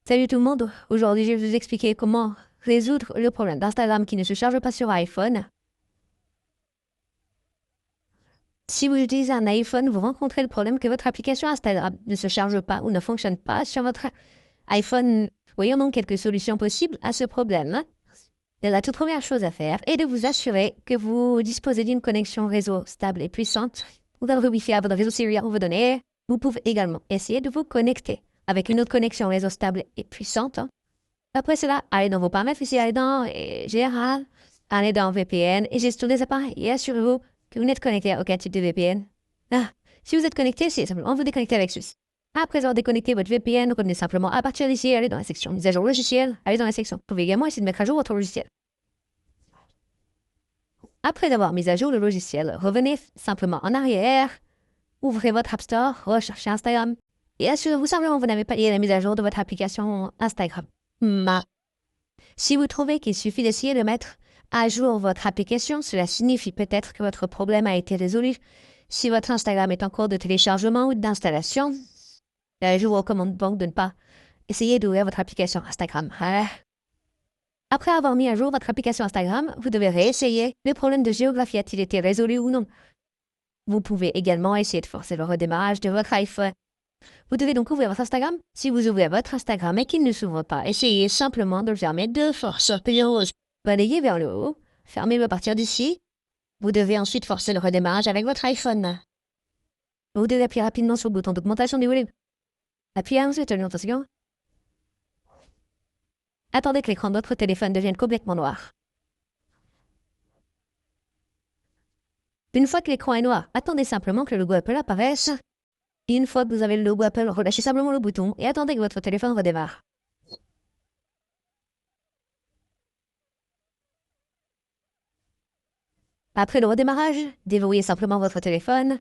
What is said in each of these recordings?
Salut tout le monde, aujourd'hui je vais vous expliquer comment résoudre le problème d'Instagram qui ne se charge pas sur iPhone. Si vous utilisez un iPhone, vous rencontrez le problème que votre application Instagram ne se charge pas ou ne fonctionne pas sur votre iPhone. Voyons donc quelques solutions possibles à ce problème. Et la toute première chose à faire est de vous assurer que vous disposez d'une connexion réseau stable et puissante. Vous avez le Wi-Fi à votre réseau cellulaire ou vos données. Vous pouvez également essayer de vous connecter avec une autre connexion réseau stable et puissante. Après cela, allez dans vos paramètres ici, allez dans Général, allez dans VPN et gestion des appareils et assurez-vous que vous n'êtes connecté à aucun type de VPN. Si vous êtes connecté, c'est simplement vous déconnecter avec ceci. Après avoir déconnecté votre VPN, revenez simplement à partir d'ici, allez dans la section mise à jour logiciel, allez dans la section. Vous pouvez également essayer de mettre à jour votre logiciel. Après avoir mis à jour le logiciel, revenez simplement en arrière, ouvrez votre App Store, recherchez Instagram et assurez-vous simplement que vous n'avez pas lié la mise à jour de votre application Instagram. Si vous trouvez qu'il suffit d'essayer de mettre à jour votre application, cela signifie peut-être que votre problème a été résolu. Si votre Instagram est en cours de téléchargement ou d'installation, je vous recommande donc de ne pas essayer d'ouvrir votre application Instagram. Après avoir mis à jour votre application Instagram, vous devez réessayer. Le problème de géographie a-t-il été résolu ou non? Vous pouvez également essayer de forcer le redémarrage de votre iPhone. Vous devez donc ouvrir votre Instagram. Si vous ouvrez votre Instagram et qu'il ne s'ouvre pas, essayez simplement de le fermer de force. Balayez vers le haut, fermez-le à partir d'ici. Vous devez ensuite forcer le redémarrage avec votre iPhone. Vous devez appuyer rapidement sur le bouton d'augmentation du volume. Appuyez ensuite sur l'augmentation. Attendez que l'écran de votre téléphone devienne complètement noir. Une fois que l'écran est noir, attendez simplement que le logo Apple apparaisse. Et une fois que vous avez le logo Apple, relâchez simplement le bouton et attendez que votre téléphone redémarre. Après le redémarrage, déverrouillez simplement votre téléphone.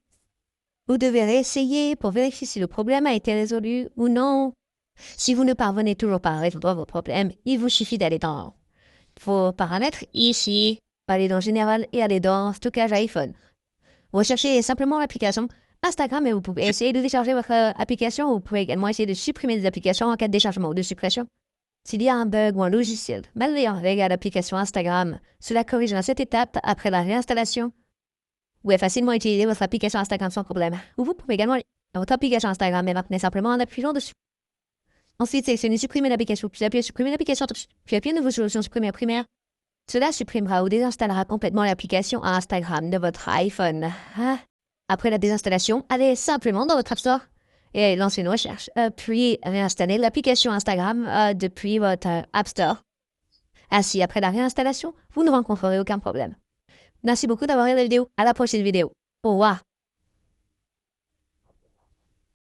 Vous devez réessayer pour vérifier si le problème a été résolu ou non. Si vous ne parvenez toujours pas à résoudre vos problèmes, il vous suffit d'aller dans vos paramètres ici, aller dans Général et aller dans Stockage iPhone. Recherchez simplement l'application Instagram et vous pouvez essayer de décharger votre application. Vous pouvez également essayer de supprimer des applications en cas de déchargement ou de suppression. S'il y a un bug ou un logiciel malveillant avec l'application Instagram, cela corrige à cette étape après la réinstallation. Vous pouvez facilement utiliser votre application Instagram sans problème. Ou vous pouvez également aller dans votre application Instagram et maintenez simplement en appuyant dessus. Ensuite, sélectionnez supprimer l'application, puis appuyez supprimer l'application, puis appuyez nouveau sur l'option supprimer primaire. Cela supprimera ou désinstallera complètement l'application Instagram de votre iPhone. Après la désinstallation, allez simplement dans votre App Store et lancez une recherche, puis réinstallez l'application Instagram depuis votre App Store. Ainsi, après la réinstallation, vous ne rencontrerez aucun problème. Merci beaucoup d'avoir regardé la vidéo. À la prochaine vidéo. Au revoir.